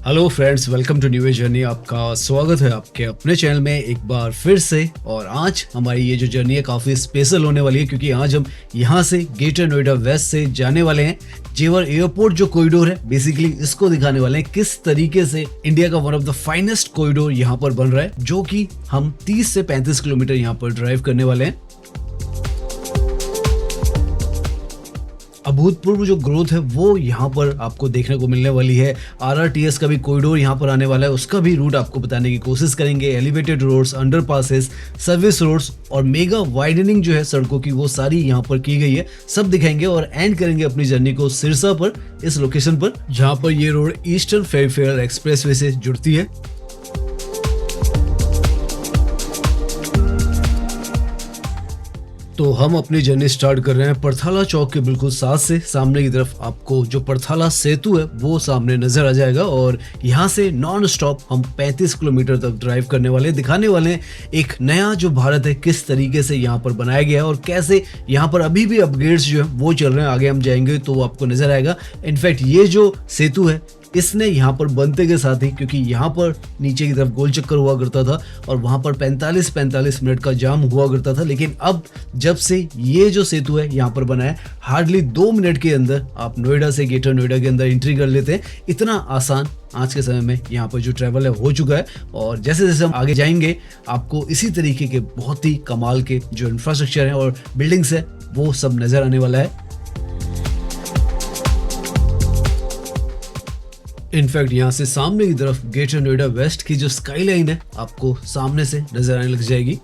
Hello friends, welcome to new journey. आपका स्वागत है आपके अपने चैनल में एक बार फिर से। और आज हमारी ये जो जर्नी है काफ़ी स्पेशल होने वाली है, क्योंकि आज हम यहाँ से ग्रेटर नोएडा वेस्ट से जाने वाले हैं जेवर एयरपोर्ट जो कॉरिडोर है, बेसिकली इसको दिखाने वाले हैं किस तरीके से इंडिया का one of the finest corridor यहाँ पर बन रहा है, जो कि हम 30 से 35 किलोमीटर यहाँ पर ड्राइव करने वाले हैं। अभूतपूर्व जो ग्रोथ है वो यहाँ पर आपको देखने को मिलने वाली है। आरआरटीएस का भी कॉरिडोर यहाँ पर आने वाला है, उसका भी रूट आपको बताने की कोशिश करेंगे। Elevated roads, underpasses, service roads और मेगा वाइडनिंग जो है सड़कों की, वो सारी यहाँ पर की गई है, सब दिखाएंगे। और एंड करेंगे अपनी जर्नी को सिरसा पर, इस लोकेशन पर जहाँ पर ये रोड ईस्टर्न फेयरफेयर एक्सप्रेसवे से जुड़ती है। तो हम अपनी जर्नी स्टार्ट कर रहे हैं परथाला चौक के बिल्कुल साथ से। सामने की तरफ आपको जो परथाला सेतु है वो सामने नजर आ जाएगा, और यहाँ से नॉन स्टॉप हम 35 किलोमीटर तक ड्राइव करने वाले, दिखाने वाले हैं एक नया जो भारत है किस तरीके से यहाँ पर बनाया गया है और कैसे यहाँ पर अभी भी अपग्रेड्स जो है वो चल रहे हैं। आगे हम जाएंगे तो आपको नजर आएगा। इनफैक्ट ये जो सेतु है इसने यहाँ पर बनते के साथ ही, क्योंकि यहाँ पर नीचे की तरफ गोल चक्कर हुआ करता था और वहाँ पर 45 मिनट का जाम हुआ करता था, लेकिन अब जब से ये जो सेतु है यहाँ पर बना है, हार्डली 2 मिनट के अंदर आप नोएडा से ग्रेटर नोएडा के अंदर एंट्री कर लेते हैं। इतना आसान आज के समय में यहाँ पर जो ट्रैवल है हो चुका है। और जैसे जैसे हम आगे जाएंगे आपको इसी तरीके के बहुत ही कमाल के जो इंफ्रास्ट्रक्चर है और बिल्डिंग्स है वो सब नजर आने वाला है। इनफैक्ट यहाँ से सामने की तरफ ग्रेटर नोएडा वेस्ट की जो स्काई लाइन है आपको सामने से नजर आने लग जाएगी।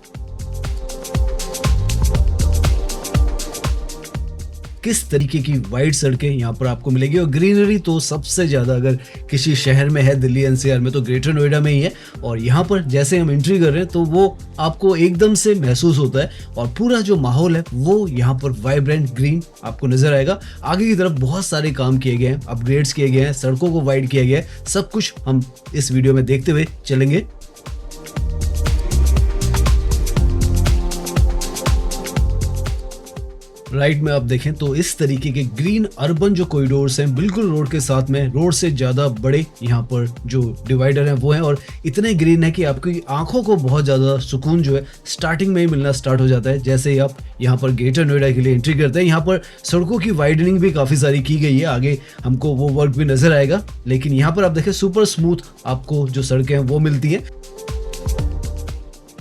किस तरीके की वाइड सड़कें यहाँ पर आपको मिलेगी, और ग्रीनरी तो सबसे ज्यादा अगर किसी शहर में है दिल्ली एनसीआर में तो ग्रेटर नोएडा में ही है। और यहाँ पर जैसे हम एंट्री कर रहे हैं तो वो आपको एकदम से महसूस होता है, और पूरा जो माहौल है वो यहाँ पर वाइब्रेंट ग्रीन आपको नजर आएगा। आगे की तरफ बहुत सारे काम किए गए हैं, अपग्रेड्स किए गए हैं, सड़कों को वाइड किया गया है, सब कुछ हम इस वीडियो में देखते हुए चलेंगे। राइट में आप देखें तो इस तरीके के ग्रीन अर्बन जो कॉरिडोर्स हैं बिल्कुल रोड के साथ में, रोड से ज्यादा बड़े यहाँ पर जो डिवाइडर हैं वो हैं, और इतने ग्रीन है कि आपकी आंखों को बहुत ज्यादा सुकून जो है स्टार्टिंग में ही मिलना स्टार्ट हो जाता है जैसे ही आप यहाँ पर ग्रेटर नोएडा के लिए एंट्री करते हैं। यहाँ पर सड़कों की वाइडनिंग भी काफी सारी की गई है, आगे हमको वो वर्क भी नजर आएगा। लेकिन यहाँ पर आप देखें सुपर स्मूथ आपको जो सड़कें हैं वो मिलती हैं।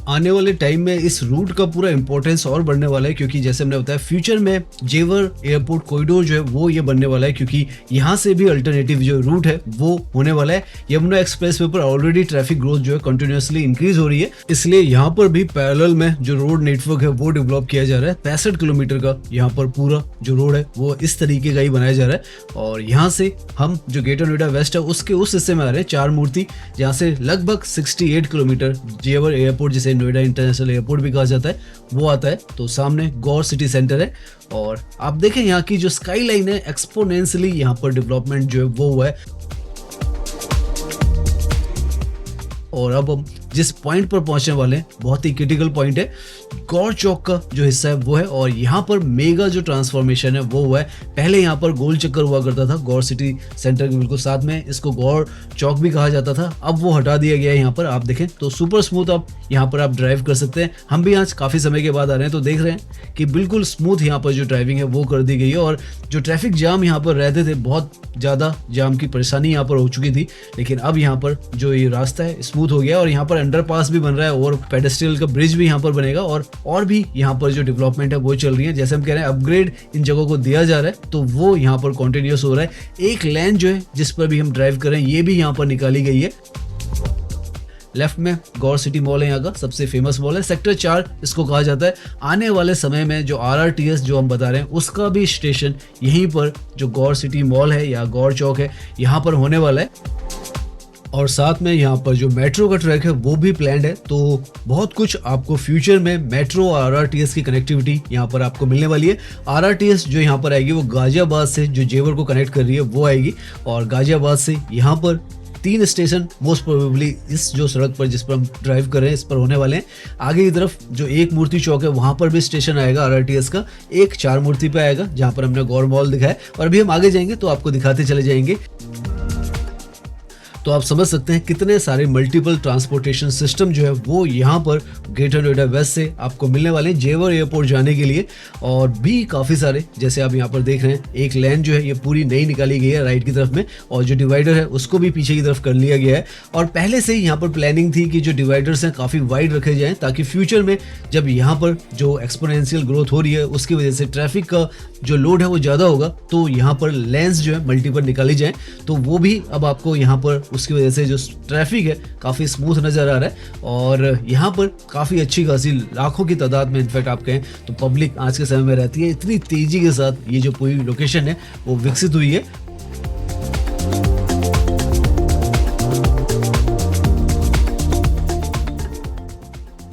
आने वाले टाइम में इस रूट का पूरा इंपॉर्टेंस और बढ़ने वाला है, क्योंकि जैसे हमने बताया फ्यूचर में जेवर एयरपोर्ट कॉरिडोर जो है वो ये बनने वाला है, क्योंकि यहाँ से भी अल्टरनेटिव जो रूट है वो होने वाला है। यमुना एक्सप्रेसवे पर ऑलरेडी ट्रैफिक ग्रोथ जो है कंटिन्यूसली इंक्रीज हो रही है, इसलिए यहाँ पर भी पैरेलल में जो रोड नेटवर्क है वो डेवलप किया जा रहा है। 65 किलोमीटर का यहाँ पर पूरा जो रोड है वो इस तरीके का ही बनाया जा रहा है। और यहाँ से हम जो ग्रेटर नोएडा वेस्ट है उसके उस हिस्से में आ रहे हैं चार मूर्ति, जहाँ से लगभग 68 किलोमीटर जेवर एयरपोर्ट जिसे नोएडा इंटरनेशनल एयरपोर्ट भी कहा जाता है वो आता है। तो सामने गौर सिटी सेंटर है, और आप देखें यहाँ की जो स्काई लाइन है एक्सपोनेंशियली यहाँ पर डेवलपमेंट जो है वो हुआ है। और अब हम जिस पॉइंट पर पहुंचने वाले हैं बहुत ही क्रिटिकल पॉइंट है, गौर चौक का जो हिस्सा है वो है, और यहाँ पर मेगा जो ट्रांसफॉर्मेशन है वो हुआ है। पहले यहाँ पर गोल चक्कर हुआ करता था गौर सिटी सेंटर के बिल्कुल साथ में, इसको गौर चौक भी कहा जाता था, अब वो हटा दिया गया है। यहाँ पर आप देखें तो सुपर स्मूथ आप यहाँ पर आप ड्राइव कर सकते हैं। हम भी आज काफी समय के बाद आ रहे हैं तो देख रहे हैं कि बिल्कुल स्मूथ यहाँ पर जो ड्राइविंग है वो कर दी गई है। और जो ट्रैफिक जाम यहाँ पर रहते थे, बहुत ज्यादा जाम की परेशानी यहाँ पर हो चुकी थी, लेकिन अब यहाँ पर जो ये रास्ता है स्मूथ हो गया, और यहाँ पर अंडरपास भी बन रहा है और पेडेस्ट्रियल का ब्रिज भी यहाँ पर बनेगा, और भी यहाँ पर जो डेवलपमेंट है वो चल रही है। जैसे हम कह रहे हैं अपग्रेड इन जगहों को दिया जा रहा है तो वो यहाँ पर कॉन्टिन्यूस हो रहा है। एक लेन जो है जिस पर भी हम ड्राइव कर रहे हैं ये भी यहाँ पर निकाली गई है। लेफ्ट में गौर सिटी मॉल है, यहाँ का सबसे फेमस मॉल है, सेक्टर 4 इसको कहा जाता है। आने वाले समय में जो आरआरटीएस जो हम बता रहे हैं उसका भी स्टेशन यहीं पर जो गौर सिटी मॉल है या गौर चौक है यहाँ पर होने वाला है। और साथ में यहाँ पर जो मेट्रो का ट्रैक है वो भी प्लान्ड है, तो बहुत कुछ आपको फ्यूचर में मेट्रो और आरआरटीएस की कनेक्टिविटी यहाँ पर आपको मिलने वाली है। आरआरटीएस जो यहाँ पर आएगी वो गाजियाबाद से जो जेवर को कनेक्ट कर रही है वो आएगी, और गाजियाबाद से यहाँ पर 3 स्टेशन मोस्ट प्रोबेबली इस जो सड़क पर जिस पर हम ड्राइव कर रहे हैं इस पर होने वाले हैं। आगे की तरफ जो एक मूर्ति चौक है वहां पर भी स्टेशन आएगा आरआरटीएस का, एक 4 मूर्ति पे आएगा जहां पर हमने गौर मॉल दिखाया, और अभी हम आगे जाएंगे तो आपको दिखाते चले जाएंगे। तो आप समझ सकते हैं कितने सारे मल्टीपल ट्रांसपोर्टेशन सिस्टम जो है वो यहाँ पर ग्रेटर नोएडा वेस्ट से आपको मिलने वाले हैं जेवर एयरपोर्ट जाने के लिए। और भी काफ़ी सारे, जैसे आप यहाँ पर देख रहे हैं, एक लेन जो है ये पूरी नई निकाली गई है राइट की तरफ में, और जो डिवाइडर है उसको भी पीछे की तरफ कर लिया गया है। और पहले से ही यहाँ पर प्लानिंग थी कि जो डिवाइडर्स हैं काफ़ी वाइड रखे जाएँ, ताकि फ्यूचर में जब यहाँ पर जो एक्सपोनेंशियल ग्रोथ हो रही है उसकी वजह से ट्रैफिक का जो लोड है वो ज़्यादा होगा, तो यहाँ पर लेंस जो है मल्टीपल निकाली जाए। तो वो भी अब आपको यहाँ पर उसकी वजह से जो ट्रैफिक है काफ़ी स्मूथ नज़र आ रहा है। और यहाँ पर काफ़ी अच्छी खासी लाखों की तादाद में इनफैक्ट आप कहें तो पब्लिक आज के समय में रहती है। इतनी तेज़ी के साथ ये जो पूरी लोकेशन है वो विकसित हुई है।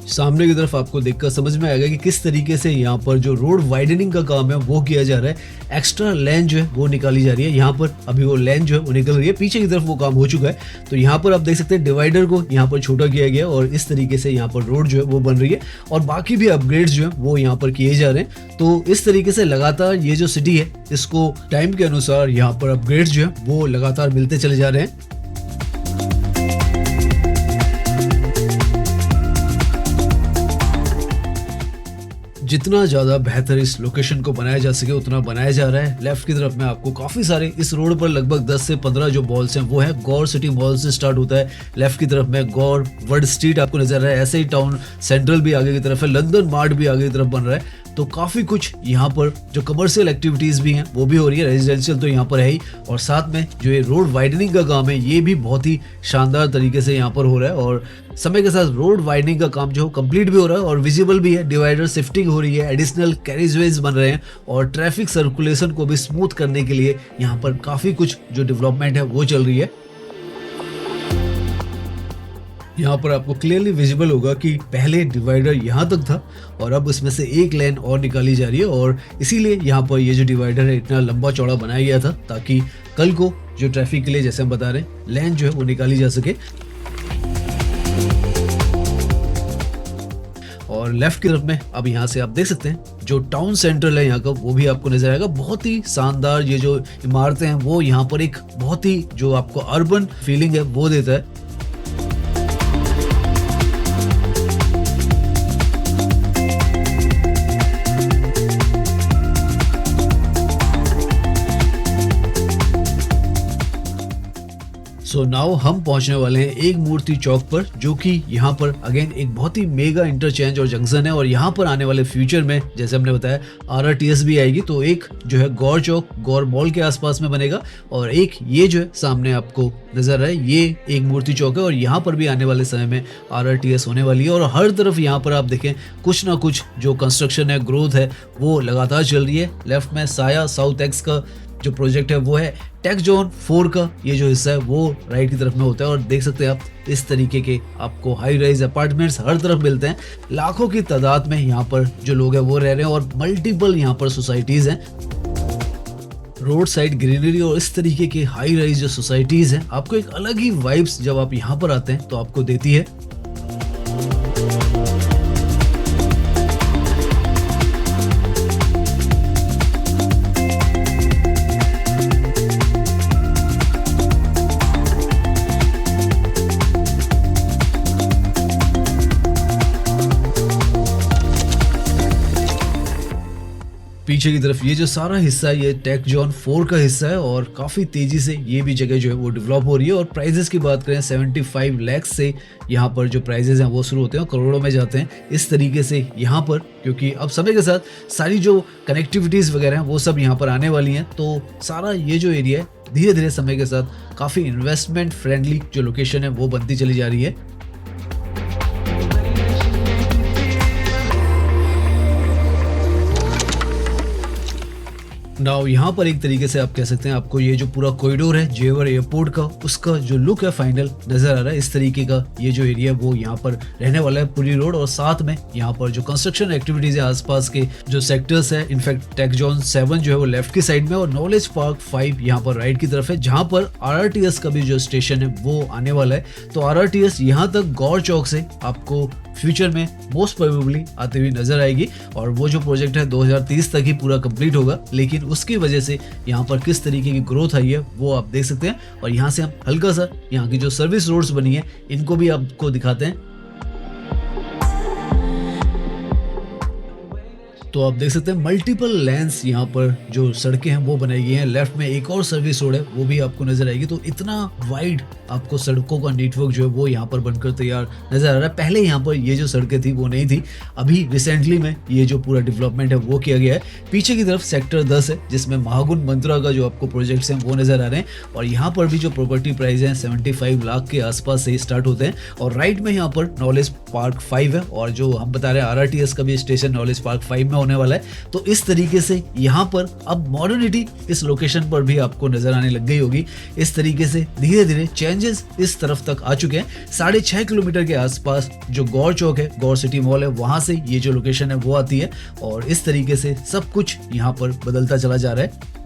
सामने की तरफ आपको देखकर समझ में आएगा कि किस तरीके से यहाँ पर जो रोड वाइडनिंग का काम है वो किया जा रहा है। एक्स्ट्रा लेन जो है वो निकाली जा रही है। यहाँ पर अभी वो लेन जो है वो निकल रही है, पीछे की तरफ वो काम हो चुका है। तो यहाँ पर आप देख सकते हैं डिवाइडर को यहाँ पर छोटा किया गया और इस तरीके से यहाँ पर रोड जो है वो बन रही है, और बाकी भी अपग्रेड्स जो है वो यहाँ पर किए जा रहे हैं। तो इस तरीके से लगातार ये जो सिटी है इसको टाइम के अनुसार यहाँ पर अपग्रेड्स जो है वो लगातार मिलते चले जा रहे हैं। जितना ज़्यादा बेहतर इस लोकेशन को बनाया जा सके उतना बनाया जा रहा है। लेफ्ट की तरफ में आपको काफ़ी सारे, इस रोड पर लगभग 10 से 15 जो मॉल्स हैं वो है गौर सिटी मॉल से स्टार्ट होता है। लेफ्ट की तरफ में गौर वर्ड स्ट्रीट आपको नजर आ रहा है, ऐसे ही टाउन सेंट्रल भी आगे की तरफ है, लंदन मार्ट भी आगे की तरफ बन रहा है। तो काफ़ी कुछ यहाँ पर जो कमर्शियल एक्टिविटीज़ भी हैं वो भी हो रही है, रेजिडेंशियल तो यहाँ पर है ही, और साथ में जो ये रोड वाइडनिंग का काम है ये भी बहुत ही शानदार तरीके से यहाँ पर हो रहा है। और समय के साथ रोड वाइडनिंग का काम जो कंप्लीट भी हो रहा है और विजिबल भी है। डिवाइडर शिफ्टिंग हो रही है, एडिशनल कैरिजवेज बन रहे हैं, और ट्रैफिक सर्कुलेशन को भी स्मूथ करने के लिए यहाँ पर काफ़ी कुछ जो डेवलपमेंट है वो चल रही है। यहाँ पर आपको क्लियरली विजिबल होगा कि पहले डिवाइडर यहाँ तक था और अब इसमें से एक लेन और निकाली जा रही है, और इसीलिए यहाँ पर ये जो डिवाइडर है इतना लंबा चौड़ा बनाया गया था ताकि कल को जो ट्रैफिक के लिए, जैसे हम बता रहे हैं, लेन जो है वो निकाली जा सके। और लेफ्ट की तरफ में अब यहाँ से आप देख सकते हैं जो टाउन सेंट्रल है यहाँ का वो भी आपको नजर आएगा। बहुत ही शानदार ये जो इमारतें हैं वो यहाँ पर एक बहुत ही जो आपको अर्बन फीलिंग है वो देता है। सो नाउ हम पहुंचने वाले हैं एक मूर्ति चौक पर, जो कि यहाँ पर अगेन एक बहुत ही मेगा इंटरचेंज और जंक्शन है। और यहाँ पर आने वाले फ्यूचर में जैसे हमने बताया RRTS भी आएगी, तो एक जो है गौर चौक गौर मॉल के आसपास में बनेगा, और एक ये जो है सामने आपको नजर आ रहा है ये एक मूर्ति चौक है, और यहाँ पर भी आने वाले समय में RRTS होने वाली है। और हर तरफ यहाँ पर आप देखें कुछ ना कुछ जो कंस्ट्रक्शन है, ग्रोथ है, वो लगातार चल रही है। लेफ्ट में साया साउथ एक्स का जो प्रोजेक्ट है वो है, टेक जोन 4 का ये जो हिस्सा है वो राइट की तरफ में होता है। और देख सकते हैं आप इस तरीके के आपको हाई राइज अपार्टमेंट्स हर तरफ मिलते हैं। लाखों की तादाद में यहाँ पर जो लोग हैं वो रह रहे हैं, और मल्टीपल यहाँ पर सोसाइटीज हैं। रोड साइड ग्रीनरी और इस तरीके के हाई राइज जो सोसाइटीज हैं आपको एक अलग ही वाइब्स जब आप यहाँ पर आते हैं तो आपको देती है। पीछे की तरफ ये जो सारा हिस्सा है ये टेक जोन 4 का हिस्सा है, और काफ़ी तेज़ी से ये भी जगह जो है वो डेवलप हो रही है। और प्राइजेस की बात करें 75 लाख से यहाँ पर जो प्राइजेस हैं वो शुरू होते हैं और करोड़ों में जाते हैं। इस तरीके से यहाँ पर, क्योंकि अब समय के साथ सारी जो कनेक्टिविटीज़ वगैरह हैं वो सब यहाँ पर आने वाली हैं, तो सारा ये जो एरिया है धीरे धीरे समय के साथ काफ़ी इन्वेस्टमेंट फ्रेंडली जो लोकेशन है वो बनती चली जा रही है। नाउ यहाँ पर एक तरीके से आप कह सकते हैं आपको ये जो पूरा कॉरिडोर है जेवर एयरपोर्ट का, उसका जो लुक है फाइनल नजर आ रहा है। इस तरीके का ये जो एरिया है वो यहाँ पर रहने वाला है पूरी रोड, और साथ में यहाँ पर जो कंस्ट्रक्शन एक्टिविटीज है आसपास के जो सेक्टर्स है, इनफैक्ट टेक जोन 7 जो है वो लेफ्ट की साइड में, और नॉलेज पार्क 5 यहाँ पर राइट की तरफ है, जहाँ पर RRTS का भी जो स्टेशन है वो आने वाला है। तो RRTS यहाँ तक गौर चौक से आपको फ्यूचर में मोस्ट प्रोबेबली आते हुए नजर आएगी, और वो जो प्रोजेक्ट है 2030 तक ही पूरा कंप्लीट होगा। लेकिन उसकी वजह से यहाँ पर किस तरीके की ग्रोथ आई है वो आप देख सकते हैं। और यहाँ से हम हल्का सा यहाँ की जो सर्विस रोड्स बनी है इनको भी आपको दिखाते हैं। तो आप देख सकते हैं मल्टीपल लेन्स यहाँ पर जो सड़कें हैं वो बनाई गई हैं। लेफ्ट में एक और सर्विस रोड है वो भी आपको नजर आएगी। तो इतना वाइड आपको सड़कों का नेटवर्क जो है वो यहाँ पर बनकर तैयार नजर आ रहा है। पहले यहाँ पर ये जो सड़कें थी वो नहीं थी, अभी रिसेंटली में ये जो पूरा डेवलपमेंट है वो किया गया है। पीछे की तरफ सेक्टर 10 है जिसमें महागुण मंत्रा का जो आपको प्रोजेक्ट्स हैं वो नजर आ रहे हैं। और यहाँ पर भी जो प्रॉपर्टी प्राइस है 75 लाख के आसपास से स्टार्ट होते हैं। और राइट में यहाँ पर नॉलेज पार्क 5 है और जो हम बता रहे हैं RRTS का भी स्टेशन नॉलेज पार्क 5 में होने वाला है। तो इस तरीके से यहाँ पर अब मॉडर्निटी इस लोकेशन पर भी आपको नजर आने लग गई होगी। इस तरीके से धीरे धीरे चेंजेस इस तरफ तक आ चुके हैं। 6.5 किलोमीटर के आसपास जो गौर चौक है, गौर सिटी मॉल है, वहां से ये जो लोकेशन है वो आती है। और इस तरीके से सब कुछ यहाँ पर बदलता चला जा रहा है।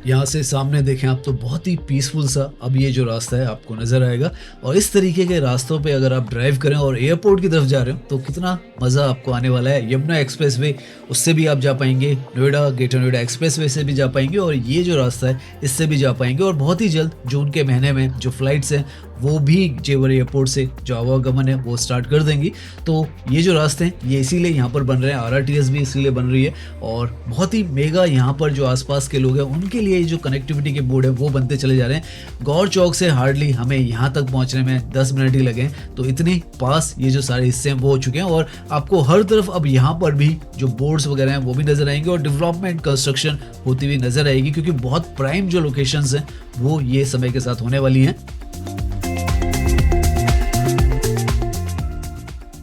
यहाँ से सामने देखें आप तो बहुत ही पीसफुल सा अब ये जो रास्ता है आपको नजर आएगा। और इस तरीके के रास्तों पे अगर आप ड्राइव करें और एयरपोर्ट की तरफ जा रहे हो तो कितना मज़ा आपको आने वाला है। यमुना एक्सप्रेसवे उससे भी आप जा पाएंगे, नोएडा ग्रेटर नोएडा एक्सप्रेसवे से भी जा पाएंगे और ये जो रास्ता है इससे भी जा पाएंगे। और बहुत ही जल्द जून के महीने में जो फ्लाइट्स हैं वो भी जेवर एयरपोर्ट से जो आवागमन है वो स्टार्ट कर देंगी। तो ये जो रास्ते हैं ये इसीलिए यहाँ पर बन रहे हैं, RRTS भी इसीलिए बन रही है। और बहुत ही मेगा यहाँ पर जो आसपास के लोग हैं उनके लिए जो कनेक्टिविटी के बोर्ड है वो बनते चले जा रहे हैं। गौर चौक से हार्डली हमें यहाँ तक पहुँचने में 10 मिनट ही लगे, तो इतने पास ये जो सारे हिस्से हैं वो हो चुके हैं। और आपको हर तरफ अब यहाँ पर भी जो बोर्ड्स वगैरह हैं वो भी नजर आएंगे और डेवलपमेंट कंस्ट्रक्शन होती हुई नजर आएगी, क्योंकि बहुत प्राइम जो लोकेशंस हैं वो ये समय के साथ होने वाली हैं।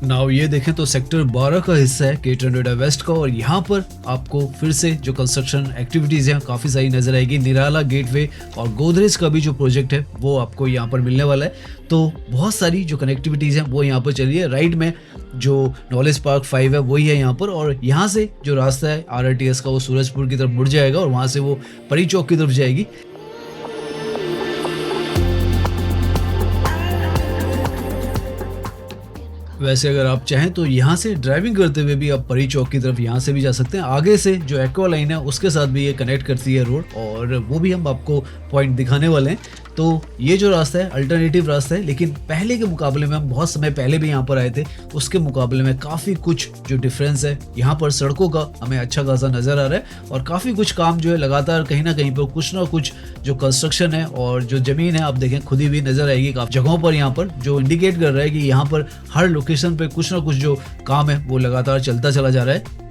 नाउ ये देखें तो सेक्टर 12 का हिस्सा है ग्रेटर नोएडा वेस्ट का और यहाँ पर आपको फिर से जो कंस्ट्रक्शन एक्टिविटीज हैं काफी सारी नजर आएगी। निराला गेटवे और गोदरेज का भी जो प्रोजेक्ट है वो आपको यहाँ पर मिलने वाला है। तो बहुत सारी जो कनेक्टिविटीज हैं वो यहाँ पर चल रही है। राइट में जो नॉलेज पार्क 5 है वही है यहाँ पर, और यहाँ से जो रास्ता है RRTS का वो सूरजपुर की तरफ मुड़ जाएगा और वहां से वो परी चौक की तरफ जाएगी। वैसे अगर आप चाहें तो यहाँ से ड्राइविंग करते हुए भी आप परी चौक की तरफ यहाँ से भी जा सकते हैं। आगे से जो एक्वा लाइन है उसके साथ भी ये कनेक्ट करती है रोड, और वो भी हम आपको पॉइंट दिखाने वाले हैं। तो ये जो रास्ता है अल्टरनेटिव रास्ता है, लेकिन पहले के मुकाबले में हम बहुत समय पहले भी यहाँ पर आए थे, उसके मुकाबले में काफ़ी कुछ जो डिफरेंस है यहाँ पर सड़कों का हमें अच्छा खासा नज़र आ रहा है। और काफ़ी कुछ काम जो है लगातार कहीं ना कहीं पर कुछ ना कुछ जो कंस्ट्रक्शन है और जो ज़मीन है आप देखें खुदी हुई नज़र आएगी काफ़ी जगहों पर यहाँ पर, जो इंडिकेट कर रहा है कि यहाँ पर हर लोकेशन पर कुछ ना कुछ जो काम है वो लगातार चलता चला जा रहा है।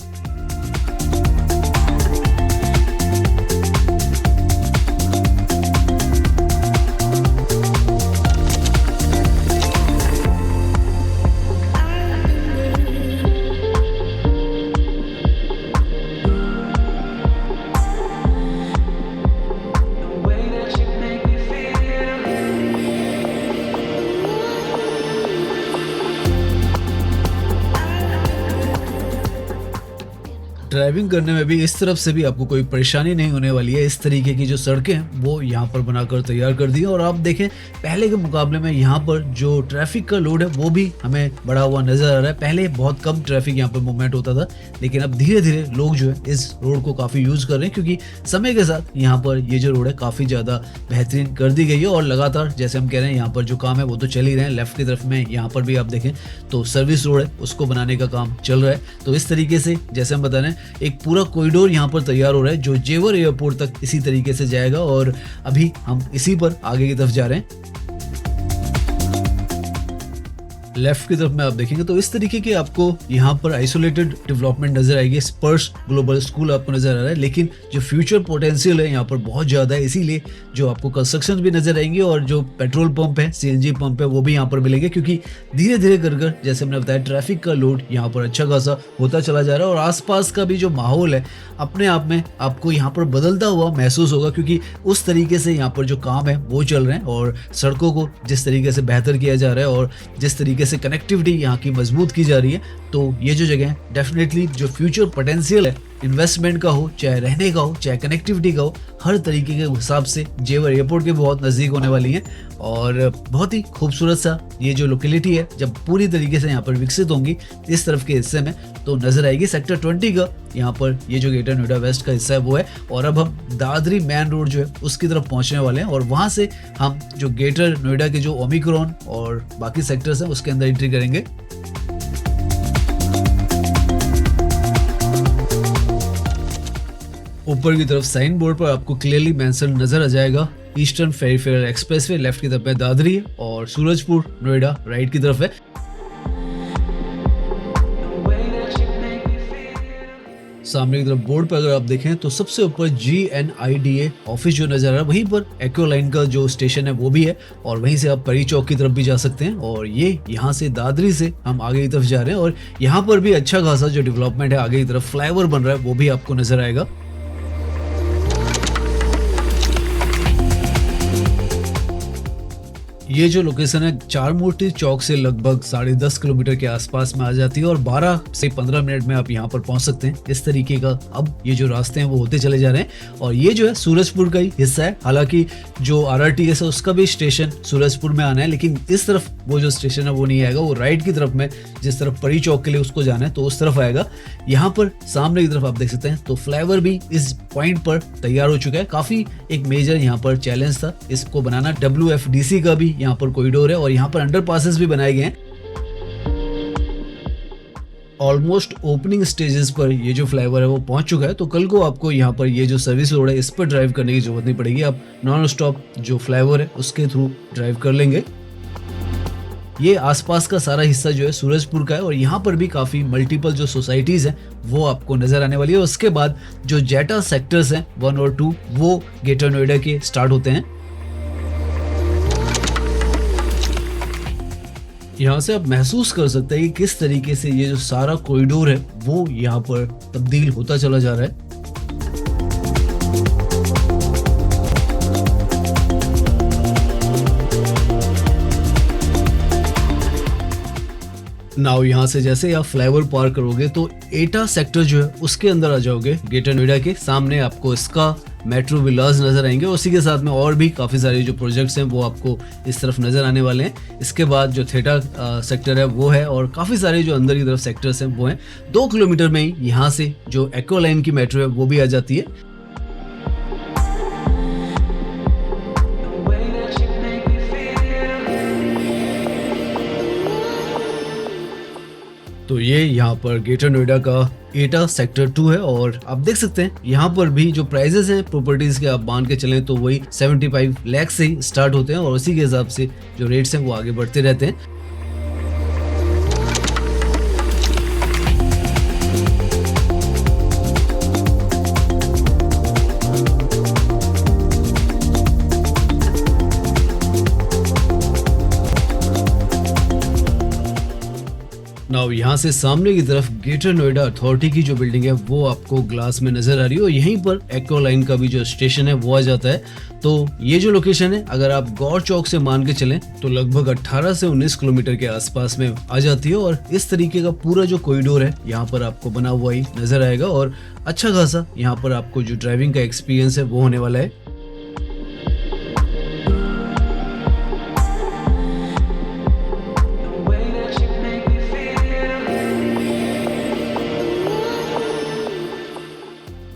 ड्राइविंग करने में भी इस तरफ से भी आपको कोई परेशानी नहीं होने वाली है। इस तरीके की जो सड़कें हैं वो यहाँ पर बनाकर तैयार कर दी है। और आप देखें पहले के मुकाबले में यहाँ पर जो ट्रैफिक का लोड है वो भी हमें बढ़ा हुआ नजर आ रहा है। पहले बहुत कम ट्रैफिक यहाँ पर मूवमेंट होता था, लेकिन अब धीरे धीरे लोग जो है इस रोड को काफ़ी यूज़ कर रहे हैं, क्योंकि समय के साथ यहाँ पर ये जो रोड है काफ़ी ज़्यादा बेहतरीन कर दी गई है। और लगातार जैसे हम कह रहे हैं यहाँ पर जो काम है वो तो चल ही रहे हैं। लेफ्ट की तरफ में यहाँ पर भी आप देखें तो सर्विस रोड है उसको बनाने का काम चल रहा है। तो इस तरीके से जैसे हम बता रहे हैं एक पूरा कॉरिडोर यहाँ पर तैयार हो रहा है जो जेवर एयरपोर्ट तक इसी तरीके से जाएगा, और अभी हम इसी पर आगे की तरफ जा रहे हैं। लेफ्ट की तरफ में आप देखेंगे तो इस तरीके की आपको यहाँ पर आइसोलेटेड डेवलपमेंट नजर आएगी। स्पर्श ग्लोबल स्कूल आपको नजर आ रहा है, लेकिन जो फ्यूचर पोटेंशियल है यहाँ पर बहुत ज़्यादा है, इसीलिए जो आपको कंस्ट्रक्शन भी नजर आएंगे और जो पेट्रोल पंप है CNG पंप है वो भी यहाँ पर मिलेंगे, क्योंकि धीरे धीरे कर जैसे हमने बताया ट्रैफिक का लोड यहाँ पर अच्छा खासा होता चला जा रहा है। और आसपास का भी जो माहौल है अपने आप में आपको यहाँ पर बदलता हुआ महसूस होगा, क्योंकि उस तरीके से यहाँ पर जो काम है वो चल रहे हैं और सड़कों को जिस तरीके से बेहतर किया जा रहा है और जिस तरीके से कनेक्टिविटी यहाँ की मजबूत की जा रही है। तो ये जो जगह है डेफिनेटली जो फ्यूचर पोटेंशियल है इन्वेस्टमेंट का हो, चाहे रहने का हो, चाहे कनेक्टिविटी का हो, हर तरीके के हिसाब से जेवर एयरपोर्ट के बहुत नज़दीक होने वाली है। और बहुत ही खूबसूरत सा ये जो लोकेलिटी है जब पूरी तरीके से यहाँ पर विकसित होंगी इस तरफ के हिस्से में तो नजर आएगी। सेक्टर 20 का यहाँ पर ये जो ग्रेटर नोएडा वेस्ट का हिस्सा है वो है। और अब हम दादरी मेन रोड जो है उसकी तरफ पहुंचने वाले हैं और वहां से हम जो ग्रेटर नोएडा के जो ओमिक्रॉन और बाकी सेक्टर्स हैं उसके अंदर एंट्री करेंगे। ऊपर की तरफ साइन बोर्ड पर आपको क्लियरली मेंशन नजर आ जाएगा ईस्टर्न पेरिफेरल एक्सप्रेसवे लेफ्ट की तरफ है दादरी है और सूरजपुर नोएडा राइट की तरफ है। सामने की तरफ बोर्ड पर अगर आप देखें तो सबसे ऊपर GNIDA ऑफिस जो नजर आ रहा है वहीं पर एक्को लाइन का जो स्टेशन है वो भी है और वहीं से आप परी चौक की तरफ भी जा सकते हैं। और ये यहाँ से दादरी से हम आगे की तरफ जा रहे हैं और यहाँ पर भी अच्छा खासा जो डेवलपमेंट है आगे की तरफ फ्लाईओवर बन रहा है वो भी आपको नजर आएगा। ये जो लोकेशन है चारमूर्ति चौक से लगभग 10.5 किलोमीटर के आसपास में आ जाती है और 12 से 15 मिनट में आप यहाँ पर पहुंच सकते हैं। इस तरीके का अब ये जो रास्ते हैं वो होते चले जा रहे हैं और ये जो है सूरजपुर का ही हिस्सा है। हालांकि जो RRTS है उसका भी स्टेशन सूरजपुर में आना है लेकिन इस तरफ वो जो स्टेशन है वो नहीं आएगा, वो राइट की तरफ में जिस तरफ परी चौक के लिए उसको जाना है तो उस तरफ आएगा। यहाँ पर सामने की तरफ आप देख सकते हैं तो फ्लाईओवर भी इस पॉइंट पर तैयार हो चुका है। काफी एक मेजर यहाँ पर चैलेंज था इसको बनाना। WFDC का भी यहाँ पर कॉरिडोर है और यहाँ पर अंडरपासेस भी बनाए गए हैं। ऑलमोस्ट ओपनिंग स्टेजेस पर ये जो फ्लाईओवर है वो पहुंच चुका है तो कल को आपको यहाँ पर ये जो सर्विस रोड है इस पर ड्राइव करने की जरूरत नहीं पड़ेगी। आप नॉन स्टॉप जो फ्लाईओवर है उसके थ्रू ड्राइव कर लेंगे। ये आसपास का सारा हिस्सा जो है सूरजपुर का है और यहाँ पर भी काफी मल्टीपल जो सोसाइटीज हैं वो आपको नजर आने वाली है। उसके बाद जो जेटा सेक्टर्स हैं 1 और 2 वो ग्रेटर नोएडा के स्टार्ट होते हैं। यहाँ से आप महसूस कर सकते हैं कि किस तरीके से ये जो सारा कॉरिडोर है वो यहाँ पर तब्दील होता चला जा रहा है। नाउ यहाँ से जैसे आप फ्लाईओवर पार करोगे तो एटा सेक्टर जो है उसके अंदर आ जाओगे। ग्रेटर नोएडा के सामने आपको इसका मेट्रो विलास नजर आएंगे और उसी के साथ में और भी काफी सारे जो प्रोजेक्ट्स हैं वो आपको इस तरफ नजर आने वाले हैं। इसके बाद जो थेटा सेक्टर है वो है और काफी सारे जो अंदर की तरफ सेक्टर्स हैं वो हैं। 2 किलोमीटर में ही यहाँ से जो एक्को लाइन की मेट्रो है वो भी आ जाती है। तो ये यहाँ पर ग्रेटर नोएडा का एटा सेक्टर 2 है और आप देख सकते हैं यहाँ पर भी जो प्राइजेस हैं प्रॉपर्टीज के आप मान के चलें तो वही 75 लाख से ही स्टार्ट होते हैं और उसी के हिसाब से जो रेट्स हैं वो आगे बढ़ते रहते हैं। नाउ यहाँ से सामने की तरफ ग्रेटर नोएडा अथॉरिटी की जो बिल्डिंग है वो आपको ग्लास में नजर आ रही है और यहीं पर एक्को लाइन का भी जो स्टेशन है वो आ जाता है। तो ये जो लोकेशन है अगर आप गौर चौक से मान के चलें तो लगभग 18 से 19 किलोमीटर के आसपास में आ जाती है और इस तरीके का पूरा जो कॉरिडोर है यहाँ पर आपको बना हुआ ही नजर आएगा और अच्छा खासा यहाँ पर आपको जो ड्राइविंग का एक्सपीरियंस है वो होने वाला है।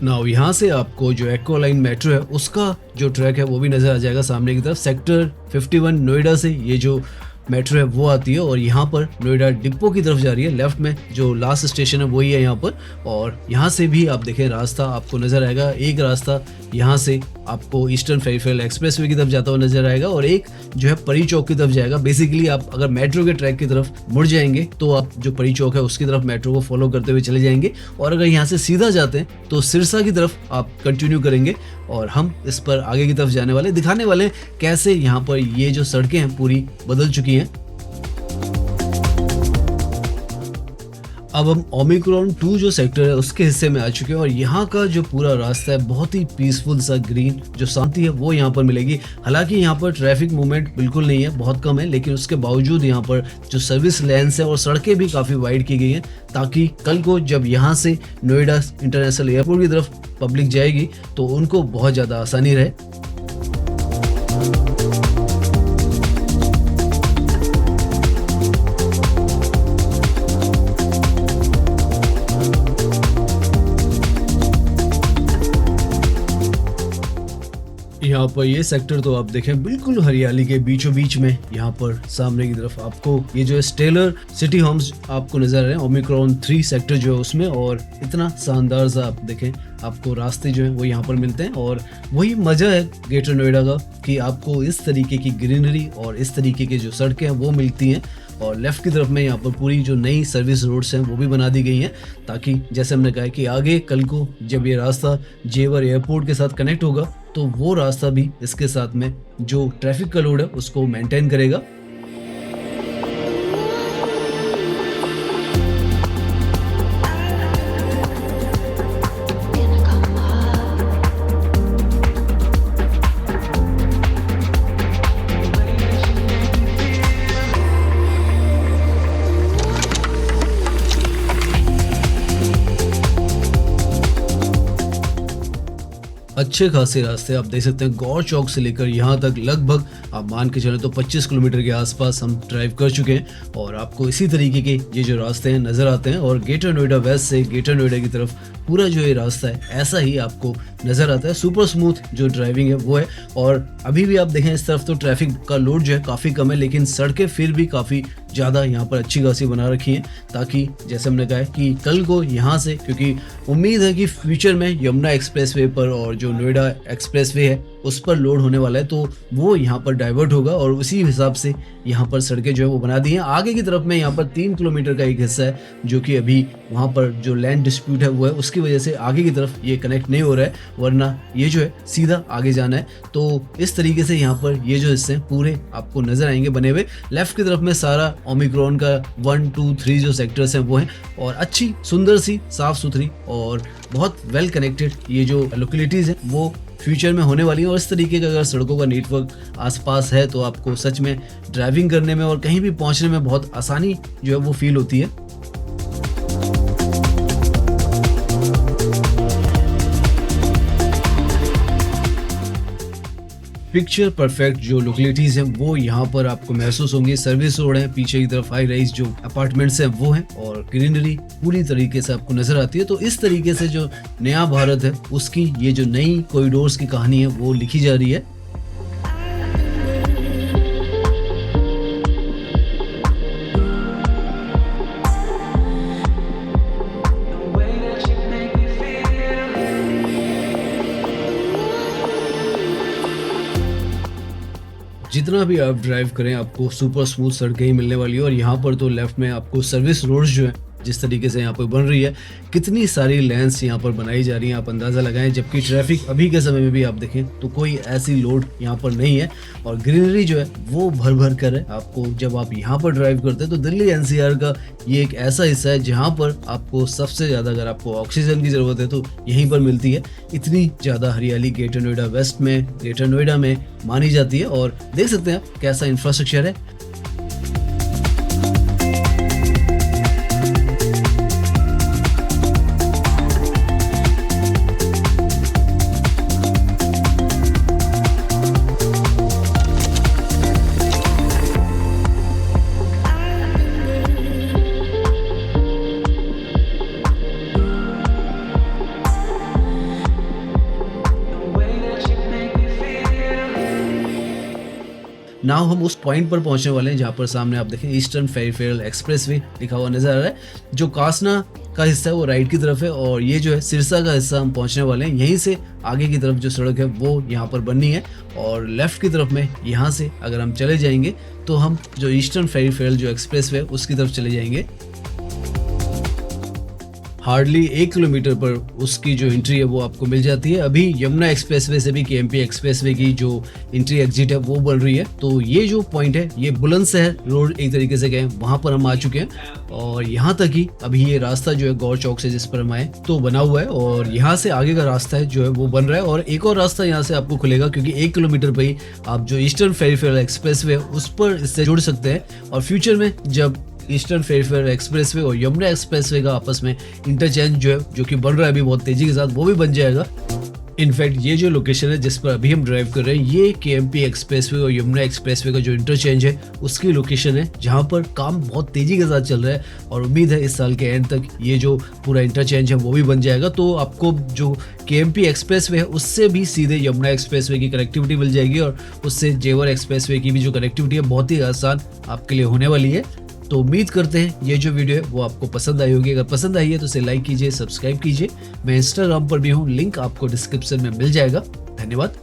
नाउ यहाँ से आपको जो एक्को लाइन मेट्रो है उसका जो ट्रैक है वो भी नजर आ जाएगा सामने की तरफ। सेक्टर 51 नोएडा से ये जो मेट्रो है वो आती है और यहाँ पर नोएडा डिपो की तरफ जा रही है। लेफ्ट में जो लास्ट स्टेशन है वही है यहाँ पर और यहाँ से भी आप देखें रास्ता आपको नजर आएगा। एक रास्ता यहाँ से आपको ईस्टर्न पेरिफेरल एक्सप्रेसवे की तरफ जाता हुआ नजर आएगा और एक जो है परी चौक की तरफ जाएगा। बेसिकली आप अगर मेट्रो के ट्रैक की तरफ मुड़ जाएंगे तो आप जो परी चौक है उसकी तरफ मेट्रो को फॉलो करते हुए चले जाएंगे और अगर यहाँ से सीधा जाते हैं तो सिरसा की तरफ आप कंटिन्यू करेंगे और हम इस पर आगे की तरफ जाने वाले दिखाने वाले कैसे यहाँ पर ये जो सड़कें हैं पूरी बदल चुकी हैं। अब हम ओमिक्रॉन 2 जो सेक्टर है उसके हिस्से में आ चुके हैं और यहाँ का जो पूरा रास्ता है बहुत ही पीसफुल सा ग्रीन जो शांति है वो यहाँ पर मिलेगी। हालांकि यहाँ पर ट्रैफिक मूवमेंट बिल्कुल नहीं है, बहुत कम है, लेकिन उसके बावजूद यहाँ पर जो सर्विस लेन्स है और सड़कें भी काफ़ी वाइड की गई हैं ताकि कल को जब यहाँ से नोएडा इंटरनेशनल एयरपोर्ट की तरफ पब्लिक जाएगी तो उनको बहुत ज़्यादा आसानी रहे। यहाँ पर ये सेक्टर तो आप देखें बिल्कुल हरियाली के बीचों बीच में, यहाँ पर सामने की तरफ आपको ये जो है स्टेलर सिटी होम्स आपको नजर आ रहे हैं, ओमिक्रॉन 3 सेक्टर जो है उसमें। और इतना शानदार सा आप देखें आपको रास्ते जो है वो यहाँ पर मिलते हैं, और वही मजा है ग्रेटर नोएडा का कि आपको इस तरीके की ग्रीनरी और इस तरीके की जो सड़कें हैं वो मिलती हैं। और लेफ्ट की तरफ में यहाँ पर पूरी जो नई सर्विस रोड्स हैं वो भी बना दी गई हैं, ताकि जैसे हमने कहा कि आगे कल को जब ये रास्ता जेवर एयरपोर्ट के साथ कनेक्ट होगा तो वो रास्ता भी इसके साथ में जो ट्रैफिक का लोड है उसको मेंटेन करेगा। अच्छे खासे रास्ते आप देख सकते हैं, गौर चौक से लेकर यहाँ तक लगभग आप मान के चलें तो 25 किलोमीटर के आसपास हम ड्राइव कर चुके हैं, और आपको इसी तरीके के ये जो रास्ते हैं नज़र आते हैं। और ग्रेटर नोएडा वेस्ट से ग्रेटर नोएडा की तरफ पूरा जो ये रास्ता है ऐसा ही आपको नज़र आता है, सुपर स्मूथ जो ड्राइविंग है वो है। और अभी भी आप देखें इस तरफ तो ट्रैफिक का लोड जो है काफ़ी कम है, लेकिन सड़कें फिर भी काफ़ी ज़्यादा यहाँ पर अच्छी खासी बना रखी हैं, ताकि जैसे हमने कहा है कि कल को यहाँ से, क्योंकि उम्मीद है कि फ्यूचर में यमुना एक्सप्रेसवे पर और जो नोएडा एक्सप्रेसवे है उस पर लोड होने वाला है, तो वो यहाँ पर डाइवर्ट होगा और उसी हिसाब से यहाँ पर सड़कें जो है वो बना दी हैं। आगे की तरफ में यहाँ पर 3 किलोमीटर का एक हिस्सा है जो कि अभी वहाँ पर जो लैंड डिस्प्यूट है वो है, उसकी वजह से आगे की तरफ ये कनेक्ट नहीं हो रहा है, वरना ये जो है सीधा आगे जाना है। तो इस तरीके से यहाँ पर ये जो हिस्से हैं पूरे आपको नजर आएंगे बने हुए। लेफ्ट की तरफ में सारा ओमिक्रॉन का 1, 2, 3 जो सेक्टर्स हैं वो हैं, और अच्छी सुंदर सी साफ सुथरी और बहुत वेल कनेक्टेड ये जो लोकेलिटीज़ हैं वो फ्यूचर में होने वाली है। और इस तरीके का अगर सड़कों का नेटवर्क आसपास है तो आपको सच में ड्राइविंग करने में और कहीं भी पहुंचने में बहुत आसानी जो है वो फील होती है। पिक्चर परफेक्ट जो लोकेलिटीज़ हैं वो यहाँ पर आपको महसूस होंगी। सर्विस रोड है, पीछे की तरफ हाई राइज जो अपार्टमेंट्स हैं वो हैं, और ग्रीनरी पूरी तरीके से आपको नजर आती है। तो इस तरीके से जो नया भारत है उसकी ये जो नई कॉरिडोर्स की कहानी है वो लिखी जा रही है। जितना भी आप ड्राइव करें आपको सुपर स्मूथ सड़कें ही मिलने वाली है। और यहाँ पर तो लेफ्ट में आपको सर्विस रोड्स जो है जिस तरीके से यहाँ पर बन रही है, कितनी सारी लेंस यहाँ पर बनाई जा रही हैं आप अंदाज़ा लगाएं। जबकि ट्रैफिक अभी के समय में भी आप देखें तो कोई ऐसी लोड यहाँ पर नहीं है, और ग्रीनरी जो है वो भर भर कर है। आपको जब आप यहाँ पर ड्राइव करते हैं तो दिल्ली एनसीआर का ये एक ऐसा हिस्सा है जहाँ पर आपको सबसे ज़्यादा अगर आपको ऑक्सीजन की ज़रूरत है तो यहीं पर मिलती है। इतनी ज़्यादा हरियाली ग्रेटर नोएडा वेस्ट में, ग्रेटर नोएडा में मानी जाती है, और देख सकते हैं आप कैसा इंफ्रास्ट्रक्चर है। नाउ हम उस पॉइंट पर पहुंचने वाले हैं जहां पर सामने आप देखें ईस्टर्न पेरिफेरल एक्सप्रेसवे लिखा हुआ नजर आ रहा है। जो कासना का हिस्सा है वो राइट की तरफ है, और ये जो है सिरसा का हिस्सा हम पहुंचने वाले हैं। यहीं से आगे की तरफ जो सड़क है वो यहाँ पर बननी है, और लेफ्ट की तरफ में यहाँ से अगर हम चले जाएंगे तो हम जो ईस्टर्न पेरिफेरल जो एक्सप्रेसवे है उसकी तरफ चले जाएंगे। हार्डली 1 किलोमीटर पर उसकी जो एंट्री है वो आपको मिल जाती है। अभी यमुना एक्सप्रेसवे से भी केएमपी एक्सप्रेसवे की जो एंट्री एग्जिट है वो बन रही है। तो ये जो पॉइंट है ये बुलंदशहर रोड एक तरीके से गए वहां पर हम आ चुके हैं, और यहाँ तक ही अभी ये रास्ता जो है गौर चौक से जिस पर हम आए तो बना हुआ है, और यहाँ से आगे का रास्ता है जो है वो बन रहा है। और एक और रास्ता यहाँ से आपको खुलेगा, क्योंकि 1 किलोमीटर पर ही आप जो ईस्टर्न पेरिफेरल एक्सप्रेसवे है उस पर इससे जुड़ सकते हैं। और फ्यूचर में जब ईस्टर्न पेरिफेरल एक्सप्रेसवे और यमुना एक्सप्रेसवे का आपस में इंटरचेंज जो है जो कि बन रहा है अभी बहुत तेजी के साथ, वो भी बन जाएगा। इनफैक्ट ये जो लोकेशन है जिस पर अभी हम ड्राइव कर रहे हैं, ये केएमपी एक्सप्रेसवे और यमुना एक्सप्रेसवे का जो इंटरचेंज है उसकी लोकेशन है, जहां पर काम बहुत तेजी के साथ चल रहा है और उम्मीद है इस साल के एंड तक ये जो पूरा इंटरचेंज है वो भी बन जाएगा। तो आपको जो केएमपी एक्सप्रेसवे है उससे भी सीधे यमुना एक्सप्रेसवे की कनेक्टिविटी मिल जाएगी और उससे जेवर एक्सप्रेसवे की भी जो कनेक्टिविटी है बहुत ही आसान आपके लिए होने वाली है। तो उम्मीद करते हैं ये जो वीडियो है वो आपको पसंद आई होगी। अगर पसंद आई है तो इसे लाइक कीजिए, सब्सक्राइब कीजिए। मैं इंस्टाग्राम पर भी हूँ, लिंक आपको डिस्क्रिप्शन में मिल जाएगा। धन्यवाद।